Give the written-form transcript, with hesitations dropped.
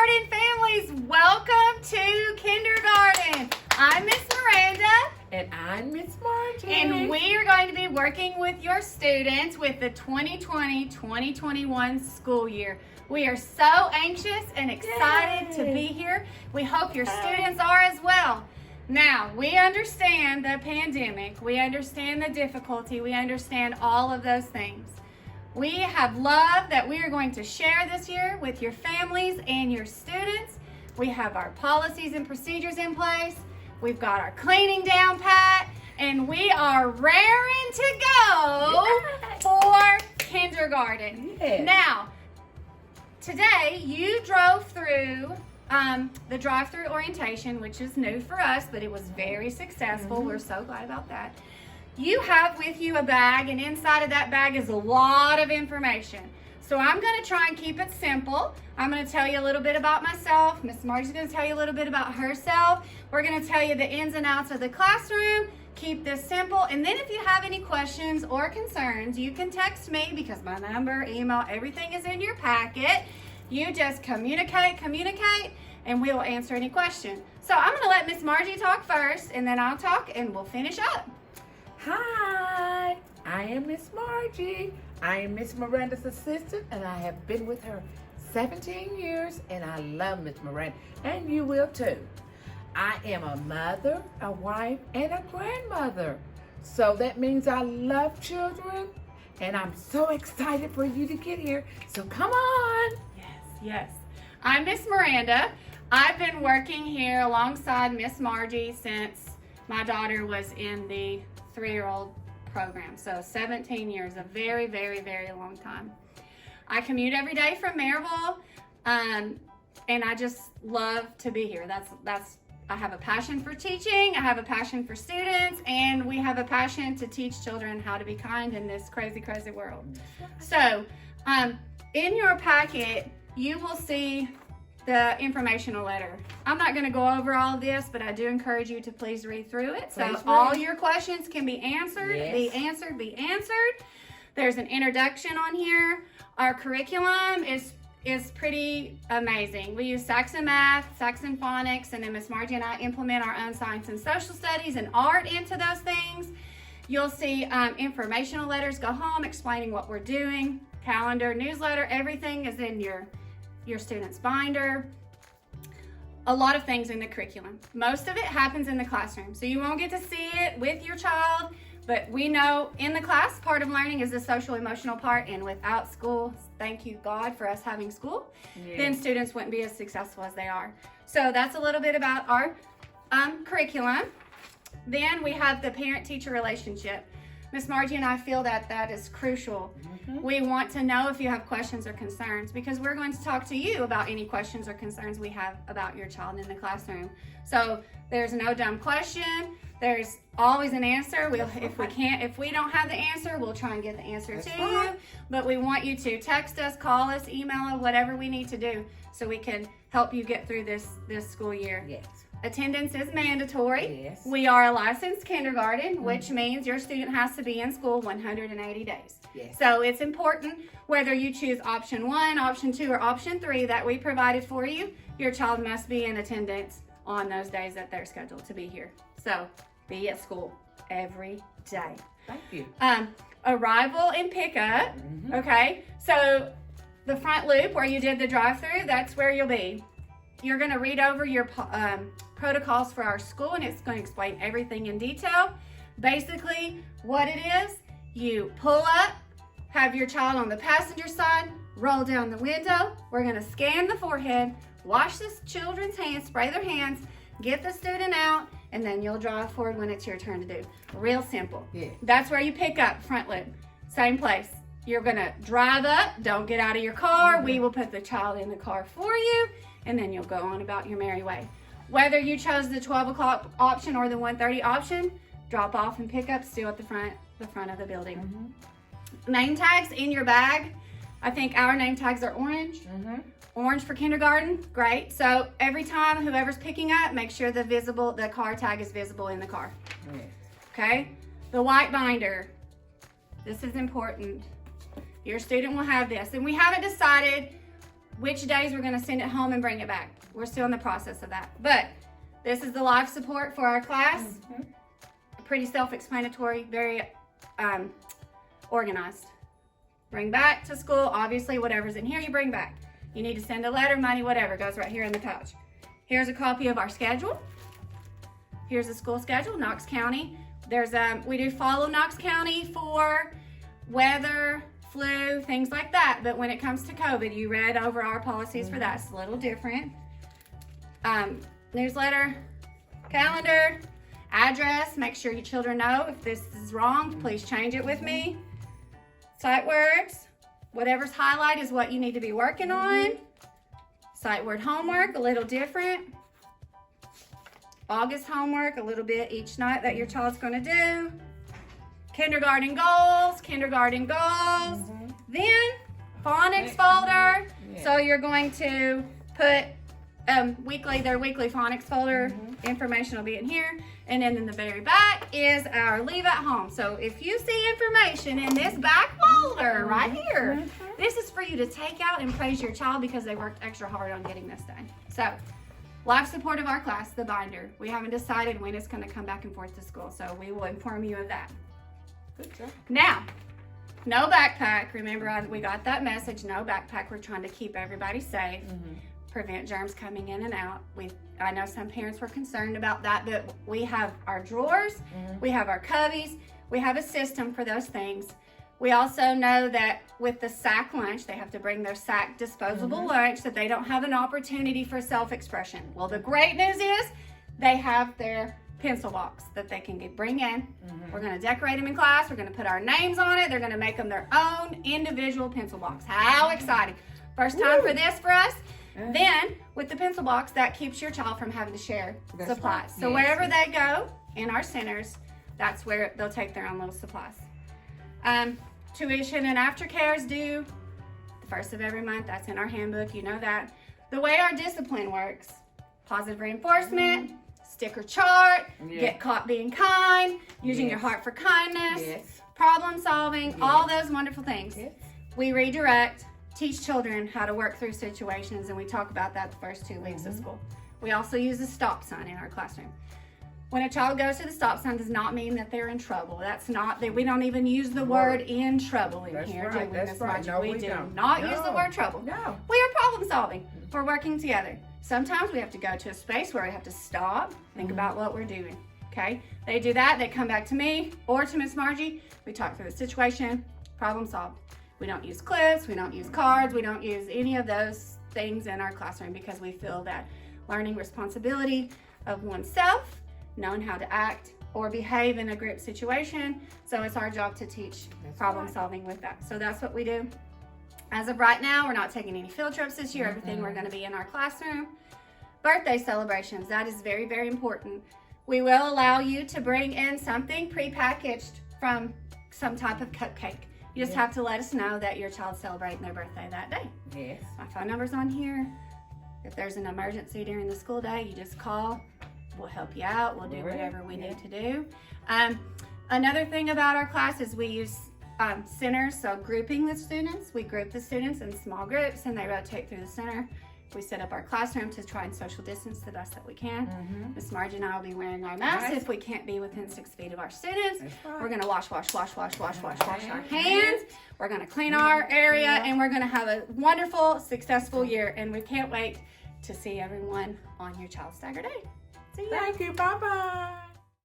kindergarten families, welcome to kindergarten. I'm Miss Miranda. And I'm Miss Margie. And we are going to be working with your students with the 2020-2021 school year. We are so anxious and excited to be here. We hope your students are as well. Now, we understand the pandemic. We understand the difficulty. We understand all of those things. We have love that we are going to share this year with your families and your students. We have our policies and procedures in place. We've got our cleaning down pat, and we are raring to go for kindergarten. Yes. Now, today you drove through the drive-through orientation, which is new for us, but it was very successful. We're so glad about that. You have with you a bag, and inside of that bag is a lot of information. So I'm going to try and keep it simple. I'm going to tell you a little bit about myself. Miss Margie's going to tell you a little bit about herself. We're going to tell you the ins and outs of the classroom. Keep this simple. And then if you have any questions or concerns, you can text me because my number, email, everything is in your packet. You just communicate, and we will answer any question. So I'm going to let Miss Margie talk first, and then I'll talk, and we'll finish up. Hi, I am Miss Margie. I am Miss Miranda's assistant, and I have been with her 17 years, and I love Miss Miranda, and you will too. I am a mother, a wife, and a grandmother. So that means I love children, and I'm so excited for you to get here. So come on. Yes. I'm Miss Miranda. I've been working here alongside Miss Margie since my daughter was in the 3-year-old program. So 17 years, a very, very, very long time. I commute every day from Maryville, and I just love to be here. I have a passion for teaching, I have a passion for students, and we have a passion to teach children how to be kind in this crazy, crazy world. So in your packet, you will see the informational letter. I'm not going to go over all of this, but I do encourage you to please read through it. So all your questions can be answered, be answered. There's an introduction on here. Our curriculum is pretty amazing. We use Saxon Math, Saxon Phonics, and then Miss Margie and I implement our own science and social studies and art into those things. You'll see informational letters go home explaining what we're doing, calendar, newsletter, everything is in your student's binder. A lot of things in the curriculum. Most of it happens in the classroom, so you won't get to see it with your child, but we know in the class, part of learning is the social emotional part, and without school, thank you God for us having school, then students wouldn't be as successful as they are. So that's a little bit about our curriculum. Then we have the parent-teacher relationship. Miss Margie and I feel that is crucial. We want to know if you have questions or concerns, because we're going to talk to you about any questions or concerns we have about your child in the classroom. So there's no dumb question. There's always an answer. If we don't have the answer, we'll try and get the answer to you. But we want you to text us, call us, email us, whatever we need to do so we can help you get through this school year. Yes. Attendance is mandatory. Yes. We are a licensed kindergarten, which means your student has to be in school 180 days. Yes. So it's important whether you choose option 1, option 2, or option 3 that we provided for you, your child must be in attendance on those days that they're scheduled to be here. So be at school every day. Thank you. Arrival and pickup. Okay. So the front loop where you did the drive-through, that's where you'll be. You're going to read over your protocols for our school, and it's going to explain everything in detail. Basically, what it is, you pull up, have your child on the passenger side, roll down the window. We're going to scan the forehead, wash the children's hands, spray their hands, get the student out, and then you'll drive forward when it's your turn to do. Real simple. Yeah. That's where you pick up, front loop. Same place. You're going to drive up, don't get out of your car. We will put the child in the car for you, and then you'll go on about your merry way. Whether you chose the 12 o'clock option or the 1:30 option, drop off and pick up still at the front of the building. Name tags in your bag. I think our name tags are orange. Orange for kindergarten, great. So every time whoever's picking up, make sure the car tag is visible in the car. Okay? The white binder. This is important. Your student will have this. And we haven't decided which days we're going to send it home and bring it back. We're still in the process of that. But this is the life support for our class. Pretty self-explanatory, very organized. Bring back to school, obviously whatever's in here you bring back. You need to send a letter, money, whatever, goes right here in the pouch. Here's a copy of our schedule. Here's the school schedule, Knox County. We do follow Knox County for weather, flu, things like that. But when it comes to COVID, you read over our policies for that. It's a little different. Newsletter, calendar, address. Make sure your children know if this is wrong, please change it with me. Sight words. Whatever's highlighted is what you need to be working on. Sight word homework, a little different. August homework, a little bit each night that your child's going to do. Kindergarten goals. Then phonics folder. So you're going to put their weekly phonics folder. Information will be in here. And then in the very back is our leave at home. So if you see information in this back folder right here, this is for you to take out and praise your child because they worked extra hard on getting this done. So life support of our class, the binder. We haven't decided when it's going to come back and forth to school, so we will inform you of that. Good job. Now, no backpack. Remember, we got that message, no backpack. We're trying to keep everybody safe, prevent germs coming in and out. I know some parents were concerned about that, but we have our drawers, we have our cubbies, we have a system for those things. We also know that with the sack lunch, they have to bring their sack disposable lunch, so they don't have an opportunity for self-expression. Well, the great news is they have their pencil box that they can bring in. We're going to decorate them in class. We're going to put our names on it. They're going to make them their own individual pencil box. How exciting. First time for this for us. Then, with the pencil box, that keeps your child from having to share supplies. Right. So wherever they go in our centers, that's where they'll take their own little supplies. Tuition and aftercare is due the first of every month. That's in our handbook. You know that. The way our discipline works, positive reinforcement, sticker chart, get caught being kind, using your heart for kindness, problem solving, all those wonderful things. We redirect, teach children how to work through situations, and we talk about that the first 2 weeks of school. We also use a stop sign in our classroom. When a child goes to the stop sign does not mean that they're in trouble. That's not, we don't even use the word in trouble in here, do we, Miss Margie? No, we do not use the word trouble. No. We are problem solving. We're working together. Sometimes we have to go to a space where we have to stop, think about what we're doing, okay? They do that, they come back to me or to Miss Margie. We talk through the situation, problem solved. We don't use clips, we don't use cards, we don't use any of those things in our classroom because we feel that learning responsibility of oneself, knowing how to act or behave in a group situation. So it's our job to teach problem solving with that. So that's what we do. As of right now, we're not taking any field trips this year. Everything we're going to be in our classroom. Birthday celebrations, that is very, very important. We will allow you to bring in something prepackaged from some type of cupcake. You just have to let us know that your child's celebrating their birthday that day. Yes. My phone number's on here. If there's an emergency during the school day, you just call. We'll help you out. We'll do whatever we need to do. Another thing about our class is we use centers, so grouping the students. We group the students in small groups and they rotate through the center. We set up our classroom to try and social distance the best that we can. Miss Margie and I will be wearing our masks if we can't be within 6 feet of our students. We're going to wash our hands. We're going to clean our area and we're going to have a wonderful, successful year. And we can't wait to see everyone on your Child Stagger Day. See ya. Thank you. Bye-bye.